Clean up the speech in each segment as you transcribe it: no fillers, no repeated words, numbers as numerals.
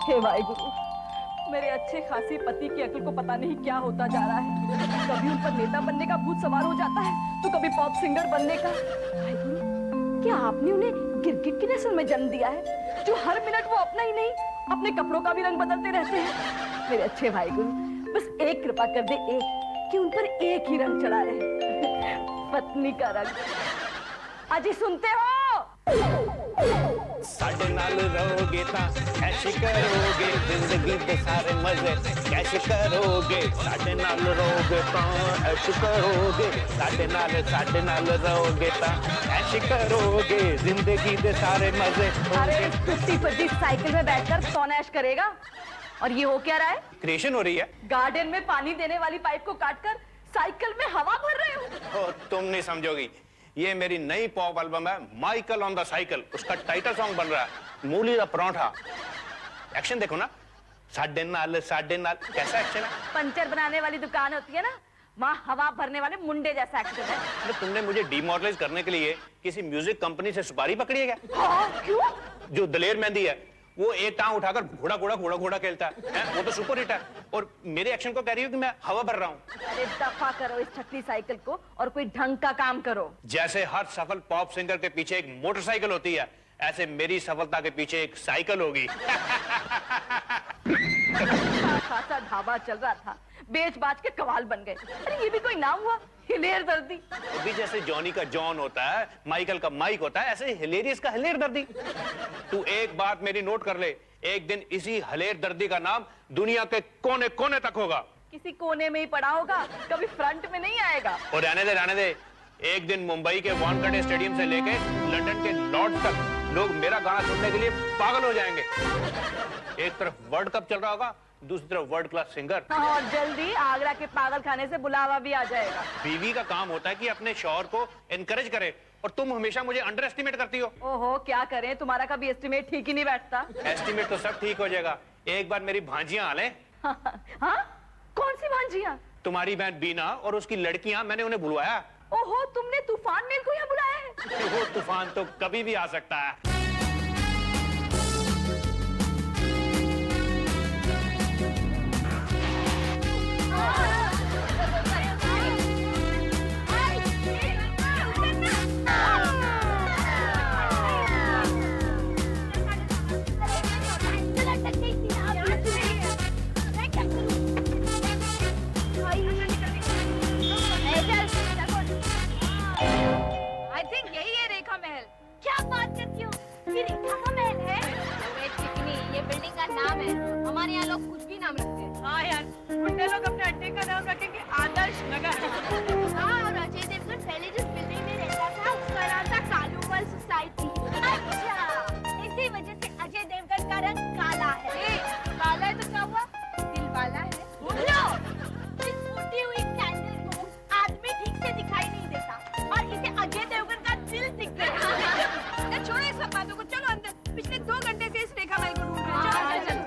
हे वाहिगुरु, मेरे अच्छे खासे पति की अकल को पता नहीं क्या होता जा रहा है। कभी उन पर नेता बनने का भूत सवार हो जाता है तो कभी पॉप सिंगर बनने का। वाहिगुरु, क्या आपने उन्हें गिरगिट की नस्ल में जन्म दिया है जो हर मिनट वो अपना ही नहीं अपने कपड़ों का भी रंग बदलते रहते हैं? मेरे अच्छे भाईगुरु, बस एक कृपा कर दे, एक कि उन पर एक ही रंग चढ़ा रहे, पत्नी का रंग। अजी सुनते हो? साढ़े नाल रहोगे ता ऐश करोगे, जिंदगी के सारे मजे कैश करोगे। साढ़े नाल रहोगे ता ऐश करोगे, साढ़े नाल रहोगे ता ऐश करोगे, जिंदगी के सारे मजे। अरे टूटी फटी साइकिल में बैठकर कौन ऐश करेगा? और ये हो क्या रहा है? क्रिएशन हो रही है। गार्डन में पानी देने वाली पाइप को काटकर साइकिल में हवा भर रहे हो। तुम नहीं समझोगी, ये मेरी नई पॉप एल्बम है, माइकल ऑन द साइकिल। उसका टाइटल सॉन्ग बन रहा है, मूली दा परांठा। एक्शन देखो ना, साढ़े नाल कैसा एक्शन है? पंचर बनाने वाली दुकान होती है ना, वहाँ हवा भरने वाले मुंडे जैसा एक्शन है। तो तुमने मुझे डिमोरलाइज करने के लिए किसी म्यूजिक कंपनी से सुपारी पकड़ी है क्या? हाँ, क्यों? जो दलेर मेहंदी है, वो एक टांग उठाकर घोड़ा घोड़ा घोड़ा घोड़ा खेलता है, वो तो सुपर हिट है। और मेरे एक्शन को कह रही हो कि मैं हवा भर रहा हूँ। अरे दफा करो इस छठनी साइकिल को और कोई ढंग का काम करो। जैसे हर सफल पॉप सिंगर के पीछे एक मोटरसाइकिल होती है, ऐसे मेरी सफलता के पीछे एक साइकिल होगी। खासा ढाबा चल रहा था, बेच बाच के कवाल बन गए। अरे ये भी कोई नाम हुआ? हिलेर दर्दी। अभी जैसे जॉनी का जॉन होता है, माइकल का माइक होता है, ऐसे हिलेरियस का हिलेर दर्दी। तू एक बात मेरी नोट कर ले, एक दिन इसी हिलेर दर्दी का नाम दुनिया के कोने कोने तक होगा। किसी कोने में ही पड़ा होगा, कभी फ्रंट में नहीं आएगा। और रहने दे, एक दिन मुंबई के वानखेड़े स्टेडियम से लेके लंदन के लॉर्ड्स तक लोग मेरा गाना सुनने के लिए पागल हो जाएंगे। एक तरफ वर्ल्ड कप चल रहा होगा, दूसरी तरफ वर्ल्ड क्लास सिंगर। और जल्दी आगरा के पागल खाने से बुलावा भी आ जाएगा। बीवी का काम होता है कि अपने शौहर को एनकरेज करे, और तुम हमेशा मुझे अंडर एस्टिमेट करती हो। ओहो, क्या करें, तुम्हारा कभी एस्टिमेट ठीक ही नहीं बैठता। एस्टिमेट तो सब ठीक हो जाएगा, एक बार मेरी भांजियां आ लें। हाँ? कौन सी भांजियां? तुम्हारी बहन बीना और उसकी लड़कियां, मैंने उन्हें बुलवाया। ओहो, तुमने तूफान मेल को यहाँ बुलाया है? वो तूफान तो कभी भी आ सकता है। हमारे यहाँ लोग कुछ भी नाम रखते हैं। हाँ यार, बुड्ढे लोग अपने अड्डे का नाम रखेंगे आदर्श नगर। हाँ, और अजय देवगन पहले जिस बिल्डिंग में रहता था उसका नाम था कालूवल सोसाइटी। अच्छा, इसी वजह से अजय देवगन का रंग काला है। काला है तो क्या हुआ? दिल वाला है। इस फूटी हुई कैंडल को आदमी ठीक से दिखाई नहीं देता और इसे अजय देवगन का दिल दिख गया। छोड़ो इस सब बातों को, चलो अंदर। पिछले 2 घंटे से इस रेखा माई को ढूंढ रहे हैं।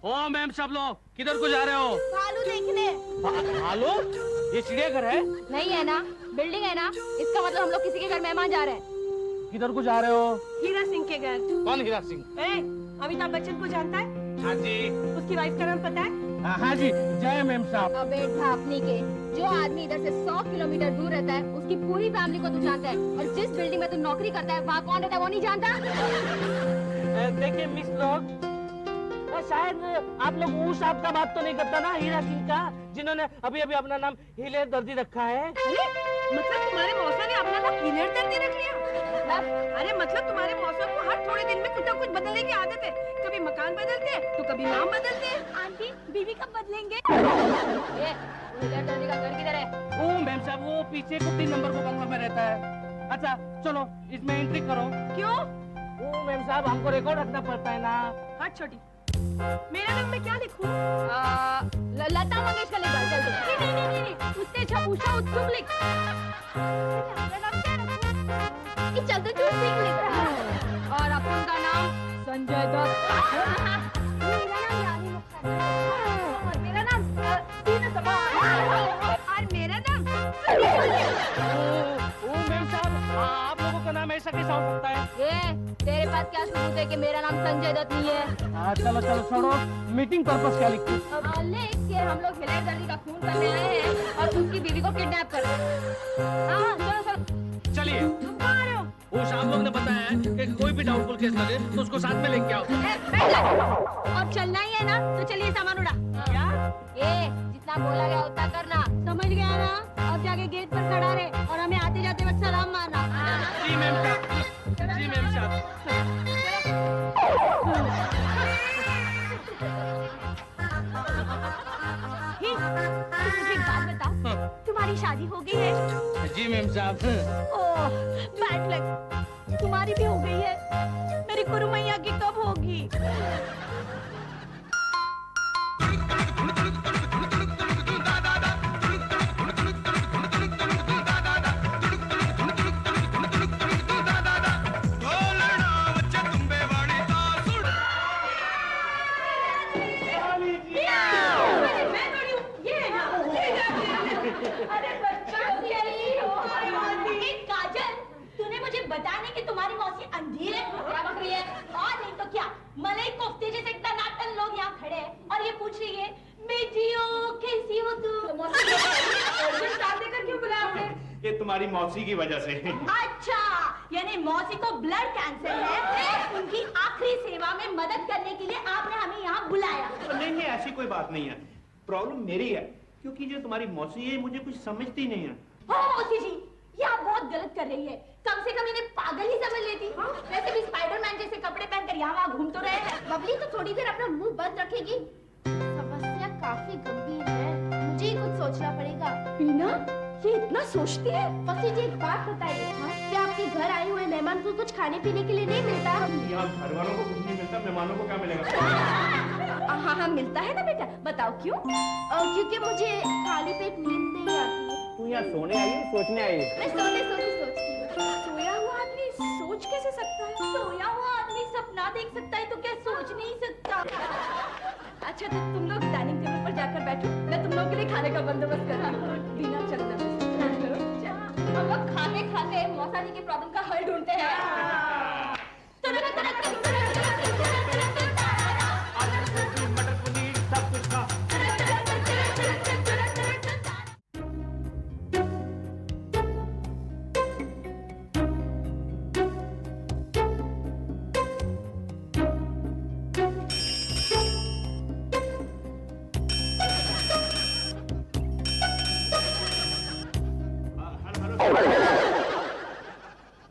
ओ मैम, सब लोग किधर को जा रहे हो? भालू देखने। भालू? ये चिड़ियाघर है? नहीं है ना, बिल्डिंग है ना, इसका मतलब हम लोग किसी के घर मेहमान जा रहे हैं। किधर को जा रहे हो? हीरा सिंह के घर। कौन हीरा सिंह? अमिताभ बच्चन को जानता है? हाँ जी। उसकी वाइफ का नाम पता है? हाँ जी, जय मैम साहब। अबे ढापनी के, जो आदमी इधर से 100 किलोमीटर दूर रहता है उसकी पूरी फैमिली को तू जानता है, और जिस बिल्डिंग में तू नौकरी करता है वहाँ कौन रहता है वो नहीं जानता? देखिए मिस लोग, शायद आप लोग उस साहब का बात तो नहीं करता ना, हीरा सिंह का, जिन्होंने अभी अभी अपना नाम हिलेर दर्दी रखा है। अरे मतलब तुम्हारे मौसा ने अपना नाम हिलेर दर्दी रख लिया? अरे मतलब तुम्हारे मौसा को हर थोड़े दिन में कुछ ना कुछ बदलने की आदत है। कभी मकान बदलते हैं तो कभी नाम बदलते हैं। आंटी, बीवी कब बदलेंगे? हिलेर दर्दी का घर किधर है? ओ मैम साहब, वो पीछे को 3 नंबर को बंगला में रहता है। अच्छा चलो, इसमें एंट्री करो। क्यों? ओ मैम साहब, हमको रिकॉर्ड रखना पड़ता है ना। हट छोटी, मेरा नाम मैं क्या लिखूं? लता मंगेशकर लिख। चल नहीं, उससे अच्छा पूछा उत्सुक लिख। चल तो तू सिंह लिख रहा है। और अपन का नाम संजय दत्त। मेरा नाम रानी मुखर्जी। और मेरा नाम सीना सभा। और मेरा नाम क्या सबूत है कि मेरा नाम संजय दत्त नहीं है? हाँ चलो चलो छोड़ो, मीटिंग पर्पस क्या लिखी? लिख के हम लोग हिलेर दर्दी का खून करने आए हैं और उसकी बीवी को किडनैप कर रहे हैं। हाँ चलो चलो। चलिए। तुम कहाँ आ रहे हो? वो शाम लोग ने बताया है कि कोई भी डाउटफुल केस लगे तो उसको साथ में लेके आओ। बैठ जा। और चलना ही है ना तो चलिए सामान उड़ा। क्या? जितना बोला गया उतना करना, समझ गया ना? अब जाके गेट पर खड़ा रहे और हमें आते जाते वक्त सलाम मारना। जी मैम साहब, जी मैम साहब। मुझे एक बात बता, तुम्हारी शादी हो गई है? जी मैम साहब। ओह बैड लक, तुम्हारी भी हो गई है। मेरी कुरु मैया की कब होगी? अरे बच्चों काजल, तूने मुझे बताने कि तुम्हारी मौसी अंधी है? क्या बक रही है? और नहीं तो क्या, मलाई कोफ्ते जैसे इतना नाटन लोग यहाँ खड़े हैं और ये पूछ रही है बेटी हो कैसी हो तू? मौसी देकर क्यों बुलाया आपने? ये तुम्हारी मौसी की वजह से। अच्छा, यानी मौसी को ब्लड कैंसर है, उनकी आखिरी सेवा में मदद करने के लिए आपने हमें यहाँ बुलाया। नहीं नहीं, ऐसी कोई बात नहीं है। प्रॉब्लम मेरी है, क्योंकि जो तुम्हारी मौसी है मुझे कुछ समझती नहीं है। हाँ मौसी जी, ये आप बहुत गलत कर रही है। कम से कम इन्हें पागल ही समझ लेती। वैसे भी स्पाइडरमैन जैसे कपड़े पहनकर यहाँ वहाँ घूम तो रहे हैं। बबली तो थोड़ी देर अपना मुंह बंद रखेगी। समस्या काफी गंभीर है, मुझे ही कुछ सोचना पड़ेगा। बीना, ये इतना सोचती है? मौसी जी एक बात बताइए, क्या आपके घर आए हुए मेहमान को कुछ खाने पीने के लिए नहीं मिलता? यहाँ घर वालों को कुछ नहीं मिलता, मेहमानों को क्या मिलेगा? हाँ हाँ मिलता है ना बेटा, बताओ क्यों? क्योंकि मुझे खाली पेट नींद नहीं आती है। तू यहाँ सोने आई है, सोचने आई है? मैं सोते सोते सोचती हूँ। सोया हुआ आदमी सोच कैसे सकता है? सोया हुआ आदमी सपना देख सकता है तो क्या सोच नहीं सकता? अच्छा तो तुम लोग डाइनिंग टेबल पर जाकर बैठो, मैं तुम लोगों के लिए खाने का बंदोबस्त करा। बिना चलना हम लोग खाते खाते मौसा जी की प्रॉब्लम का हल ढूंढते हैं। मटर पनीर सब कुछ खा।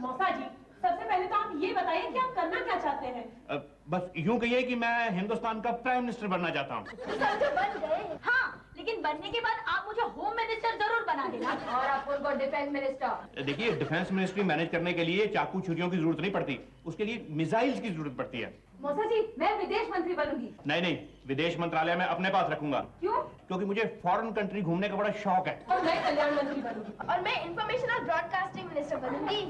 मौसा जी, सबसे पहले तो आप ये बताइए कि आप करना क्या चाहते हैं? बस यूं कहिए कि मैं हिंदुस्तान का प्राइम मिनिस्टर बनना चाहता हूँ। समझो बन गए। हाँ, लेकिन बनने के बाद आप मुझे होम मिनिस्टर जरूर बना देना। और आप उनको डिफेंस मिनिस्टर। देखिए, डिफेंस मिनिस्ट्री मैनेज करने के लिए चाकू छुरियों की जरूरत नहीं पड़ती, उसके लिए मिसाइल्स की जरूरत पड़ती है। मौसा जी, मैं विदेश मंत्री बनूंगी। नहीं नहीं, विदेश मंत्रालय में अपने पास रखूंगा। क्यों? क्योंकि मुझे फॉरेन कंट्री घूमने का बड़ा शौक है। और मैं कल्याण मंत्री बनूंगी। और मैं इंफॉर्मेशन और ब्रॉडकास्टिंग मिनिस्टर बनूंगी।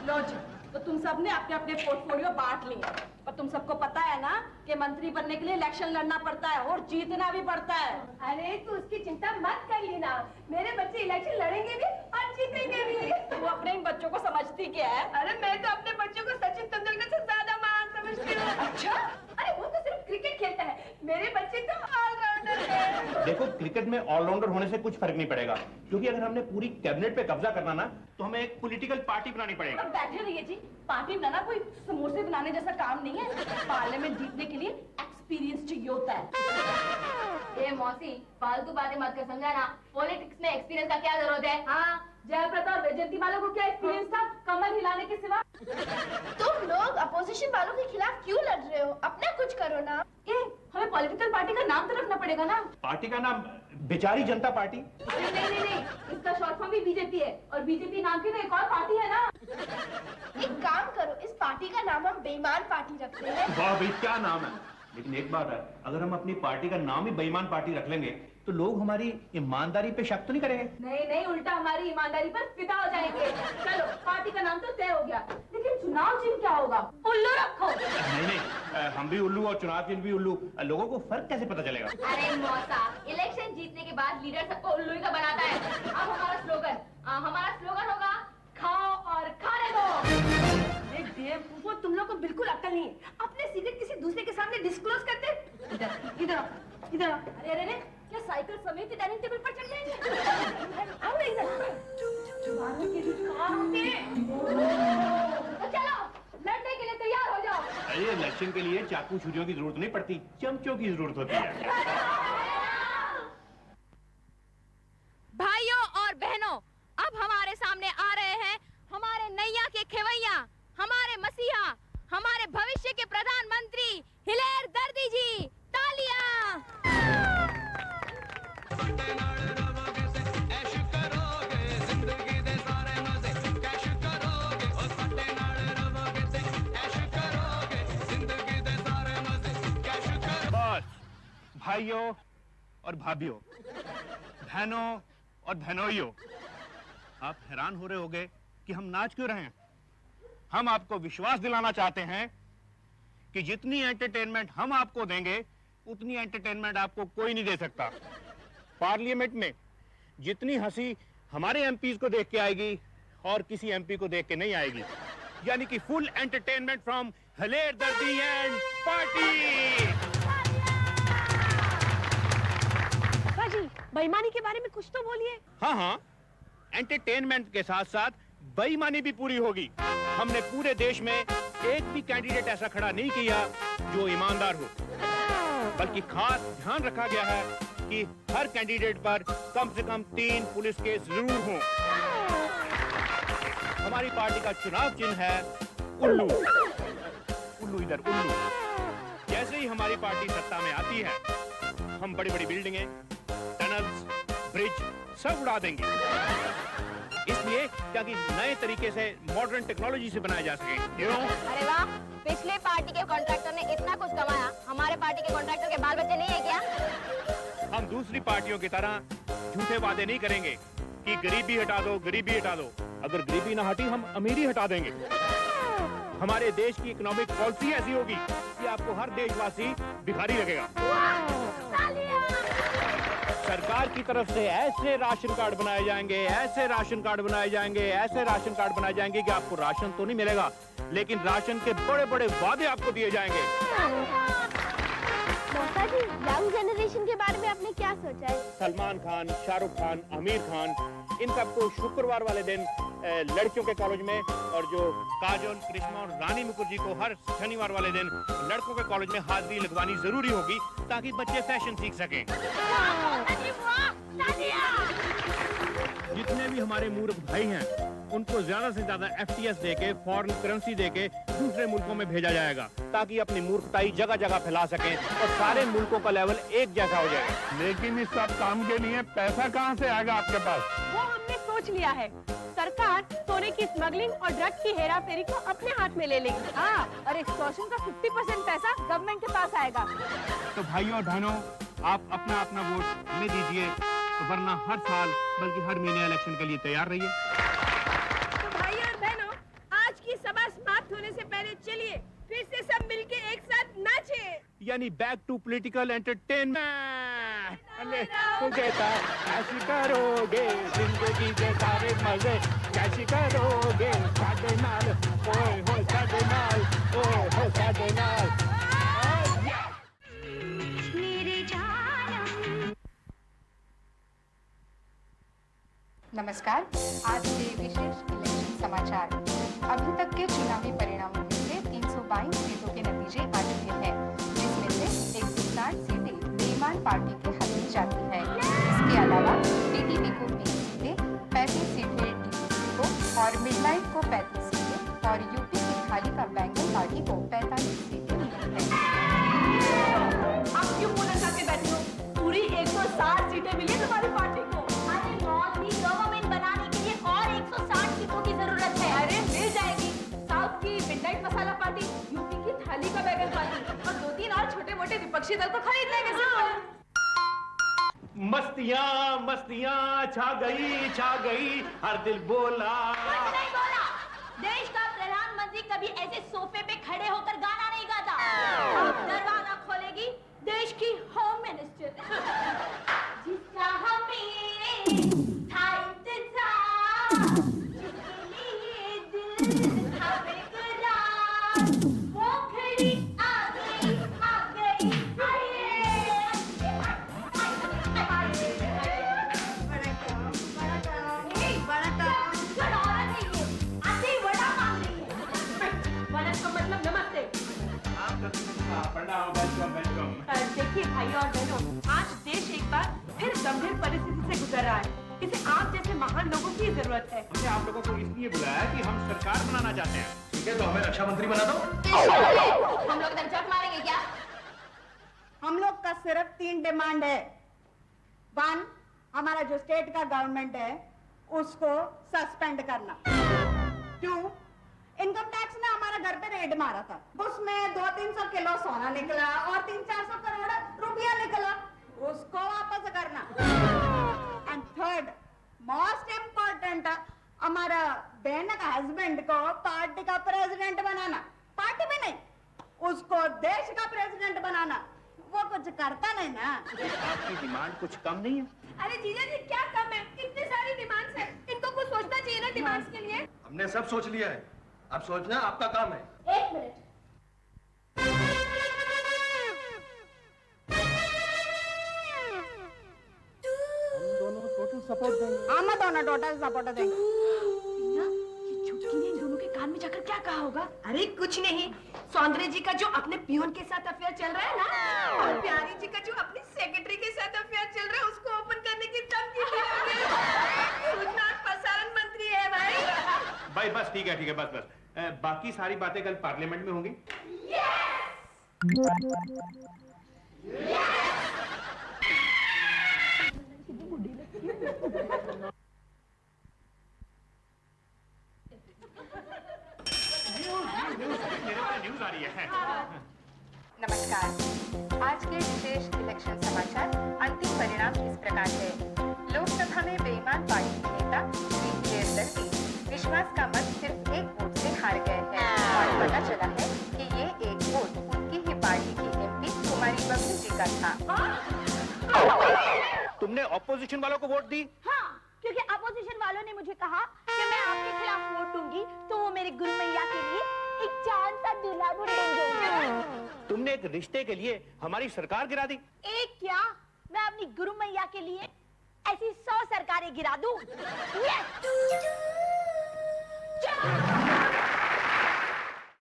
लो जी, तो तुम सबने अपने अपने पोर्टफोलियो बांट लिए, पर तुम सबको पता है ना कि मंत्री बनने के लिए इलेक्शन लड़ना पड़ता है और जीतना भी पड़ता है। अरे तू उसकी चिंता मत कर लेना, मेरे बच्चे इलेक्शन लड़ेंगे भी और जीतेंगे भी। तू अपने इन बच्चों को समझती क्या है? अरे मैं तो अपने बच्चों को सचिन तेंदुलकर से ज्यादा महान समझती हूँ। अच्छा? अरे वो तो सिर्फ क्रिकेट खेलता है, मेरे बच्चे तो ऑलराउंडर है। देखो, क्रिकेट में ऑलराउंडर होने से कुछ फर्क नहीं पड़ेगा, क्योंकि अगर हमने पूरी कैबिनेट पे कब्जा करना ना, तो हमें एक पॉलिटिकल पार्टी बनानी पड़ेगी। अब बैठे रहिए जी, पार्टी बनाना कोई समोसे बनाने जैसा काम नहीं है। पार्लियामेंट जीतने के लिए एक्सपीरियंस चाहिए होता है। ए मौसी, फालतू बातें मत कर, समझा ना? पॉलिटिक्स में एक्सपीरियंस का क्या जरूरत है? हाँ, जयप्रदा और वैजयंती वालों को क्या एक्सपीरियंस था कमर हिलाने के सिवा? तुम लोग अपोजिशन वालों के खिलाफ क्यों लड़ रहे हो? अपना कुछ करो ना। हमें पॉलिटिकल पार्टी का नाम तो रखना पड़ेगा ना। पार्टी का नाम बेचारी जनता पार्टी। नहीं नहीं नहीं नहीं, इसका शॉर्ट फॉर्म भी बीजेपी है और बीजेपी नाम की तो एक और पार्टी है ना। एक काम करो, इस पार्टी का नाम हम बेईमान पार्टी रखते हैं। वाह भाई, क्या नाम है! लेकिन एक बात है, अगर हम अपनी पार्टी का नाम ही बेईमान पार्टी रख लेंगे तो लोग हमारी ईमानदारी पे शक तो नहीं करेंगे? नहीं नहीं, उल्टा हमारी ईमानदारी पर फिदा हो जाएंगे। चलो, पार्टी का नाम तो तय हो गया, लेकिन चुनाव चिन्ह क्या होगा? उल्लू रखो। नहीं नहीं, हम भी उल्लू और चुनाव चिन्ह भी उल्लू। लोगों को फर्क कैसे पता चलेगा? अरे मौसा, इलेक्शन जीतने के बाद लीडर सबको उल्लू ही का बनाता है। अब हमारा स्लोगन होगा खाओ और खाने दो। एक वो तुम लोग को बिल्कुल अक्ल नहीं है। अपने सीक्रेट किसी दूसरे के सामने डिस्क्लोज करते। इधर आओ, इधर आओ। अरे अरे अरे, क्या साइकिल समेत ही डाइनिंग टेबल पर चढ़ जाएंगे? आओ ना इधर। मारो के कहाँ होते? तो चलो, लड़ने के लिए तैयार हो जाओ। अरे इलेक्शन के लिए चाकू छुरियों की जरूरत नहीं पड़ती, चमचों की जरूरत होती है। भाइयों और बहनों, अब हमारे सामने आ रहे हैं हमारे नैया के खेवैया, हमारे मसीहा, हमारे भविष्य के प्रधानमंत्री हिलेर दर्दी जी। तालियां। बस भाइयों और भाभियों, बहनों और बहनोइयों, आप हैरान हो रहे होंगे कि हम नाच क्यों रहे हैं। हम आपको विश्वास दिलाना चाहते हैं कि जितनी एंटरटेनमेंट हम आपको देंगे उतनी एंटरटेनमेंट आपको कोई नहीं दे सकता। पार्लियामेंट में जितनी हंसी हमारे एमपीज को देख के आएगी और किसी एमपी को देख के नहीं आएगी, यानी कि फुल एंटरटेनमेंट फ्रॉम हिलेर दर्दी एंड पार्टी। बाजी, बेईमानी के बारे में कुछ तो बोलिए। हाँ हाँ, एंटरटेनमेंट के साथ साथ बेईमानी भी पूरी होगी। हमने पूरे देश में एक भी कैंडिडेट ऐसा खड़ा नहीं किया जो ईमानदार हो, बल्कि खास ध्यान रखा गया है कि हर कैंडिडेट पर कम से कम 3 पुलिस केस जरूर हों। हमारी पार्टी का चुनाव चिन्ह है उल्लू। उल्लू इधर उल्लू। जैसे ही हमारी पार्टी सत्ता में आती है, हम बड़ी बड़ी बिल्डिंगें, टनल्स, ब्रिज सब उड़ा देंगे, इसलिए ताकि नए तरीके से मॉडर्न टेक्नोलॉजी से बनाए जा सके। अरे वाह, पिछले पार्टी के कॉन्ट्रैक्टर ने इतना कुछ कमाया, हमारे पार्टी के कॉन्ट्रैक्टर के बाल बच्चे नहीं है क्या? हम दूसरी पार्टियों की तरह झूठे वादे नहीं करेंगे कि गरीबी हटा दो, गरीबी हटा दो। अगर गरीबी ना हटी, हम अमीरी हटा देंगे। हमारे देश की इकोनॉमिक पॉलिसी ऐसी होगी कि आपको हर देशवासी भिखारी लगेगा। सरकार की तरफ से ऐसे राशन कार्ड बनाए जाएंगे, ऐसे राशन कार्ड बनाए जाएंगे, ऐसे राशन कार्ड बनाए जाएंगे कि आपको राशन तो नहीं मिलेगा, लेकिन राशन के बड़े बड़े वादे आपको दिए जाएंगे। मौसा जी, यंग जनरेशन के बारे में आपने क्या सोचा है? सलमान खान, शाहरुख खान, आमिर खान, इन सबको शुक्रवार वाले दिन लड़कियों के कॉलेज में, और जो काजोल, करिश्मा और रानी मुखर्जी को हर शनिवार वाले दिन लड़कों के कॉलेज में हाजिरी लगवानी जरूरी होगी, ताकि बच्चे फैशन सीख सकें। जितने भी हमारे मूर्ख भाई हैं, उनको ज्यादा से ज्यादा FTS देके, फॉरेन करेंसी देके दूसरे मुल्कों में भेजा जाएगा, ताकि अपनी मूर्खताई जगह जगह फैला सकें और सारे मुल्कों का लेवल एक जैसा हो जाए। लेकिन इस सब काम के लिए पैसा कहाँ से आएगा आपके पास? वो हमने सोच लिया है। सरकार सोने की स्मगलिंग और ड्रग की हेराफेरी को अपने हाथ में ले लेगी। हाँ, और एक्सटॉर्शन का 50% पैसा गवर्नमेंट के पास आएगा। तो भाइयों और बहनों, आप अपना अपना वोट हमें दीजिए, तो वरना हर साल बल्कि हर महीने इलेक्शन के लिए तैयार रहिए। तो भाइयों और बहनों, आज की सभा समाप्त होने से पहले चलिए फिर से सब मिलके एक साथ नाचे। यानी बैक टू पॉलिटिकल एंटरटेनमेंट। कैसी करोगे जिंदगी के सारे मजे, कैसी करोगे साडे नाल, ओए हो साडे नाल, ओए हो साडे नाल। नमस्कार, आज के विशेष इलेक्शन समाचार। अभी तक के चुनावी परिणामों में से 322 सीटों के नतीजे आ चुके हैं, जिसमें से 160 सीटें बेईमान पार्टी के हाथ में जाती है। इसके अलावा टीडीपी को 20 सीटें, 35 सीटें डीपीपी को और मिडलाइट को 35 सीटें और यूपी की थाली का बैंगन पार्टी को 45 सीटें मिली है। आप क्यों मुंह लगा के बैठे हो? पूरी 160 सीटें मिली तुम्हारी पार्टी को। गवर्नमेंट बनाने के लिए और 160 सीटों की जरूरत है। अरे मिल जाएगी। साउथ की मिडनाइट मसाला पार्टी, यूपी की थाली का बैगन पार्टी और 2-3 और छोटे मोटे विपक्षी दल तो खरीद लेंगे। मस्तियाँ मस्तियाँ छा गई, हर दिल बोला। कुछ नहीं बोला। देश का प्रधानमंत्री कभी ऐसे सोफे पे खड़े होकर गाना नहीं गाता। अब दरवाजा खोलेगी देश की होम मिनिस्टर, जिसका हमें था इंतजार, जिसके लिए दिल था बेकरार। प्रणाम, वेलकम वेलकम। देखिए भाई और बहनों, आज देश एक बार फिर गंभीर परिस्थिति से गुजर रहा है। इसे आप जैसे महान लोगों की जरूरत है। हमने आप लोगों को इसलिए बुलाया कि हम सरकार बनाना चाहते हैं। ठीक है, तो हमें रक्षा मंत्री बना दो। हम लोग दमचट मारेंगे क्या? हम लोग का सिर्फ 3 डिमांड है। 1, हमारा जो स्टेट का गवर्नमेंट है उसको सस्पेंड करना। 2, इनकम टैक्स ने हमारा घर पे रेड मारा था, उसमें 200-300 किलो सोना निकला और 300-400 करोड़ रुपया निकला, उसको वापस करना। एंड 3rd, मोस्ट इम्पोर्टेंट, हमारा बहन का हस्बैंड को पार्टी का प्रेसिडेंट बनाना। पार्टी में नहीं, उसको देश का प्रेसिडेंट बनाना। वो कुछ करता नहीं ना। आपकी डिमांड कुछ कम नहीं है? अरे जीजा जी क्या कम है, इतनी सारी डिमांड्स है, इनको कुछ सोचना चाहिए ना डिमांड्स के लिए। हमने सब सोच लिया है, अब सोचना आपका काम है। 1 मिनट। हम दोनों टोटल सपोर्ट देंगे। टीना, ये छुटकी ने इन दोनों के कान में जाकर क्या कहा होगा? अरे कुछ नहीं, सौंदर्य जी का जो अपने पियोन के साथ अफेयर चल रहा है ना, और प्यारी जी का जो अपनी सेक्रेटरी के साथ अफेयर चल रहा है, उसको ओपन करने की धमकी दी होगी। सूचना और प्रसारण मंत्री है भाई। भाई बस ठीक है बस बस। बाकी सारी बातें कल पार्लियामेंट में होंगी। न्यूज़ आ रही है। नमस्कार, आज के विशेष इलेक्शन समाचार अंतिम परिणाम इस प्रकार है। लोकसभा में बेईमान पार्टी के नेता श्री जयदर्शी विश्वास का मत सिर्फ 1 वोट से हार गए हैं और पता चला है कि ये 1 वोट उनकी ही पार्टी की MP कुमारी बबलू जी का था। तुमने ऑपोजिशन वालों को वोट दी? हाँ, क्योंकि अपोजिशन वालों ने मुझे कहा कि मैं आपके खिलाफ वोट दूंगी तो वो मेरे गुरु मैया के लिए एक चांद सा दूल्हा ढूंढेंगे। तुमने एक रिश्ते के लिए हमारी सरकार गिरा दी? एक क्या, मैं अपनी गुरु मैया के लिए ऐसी 100 सरकारें गिरा दूं। Yes!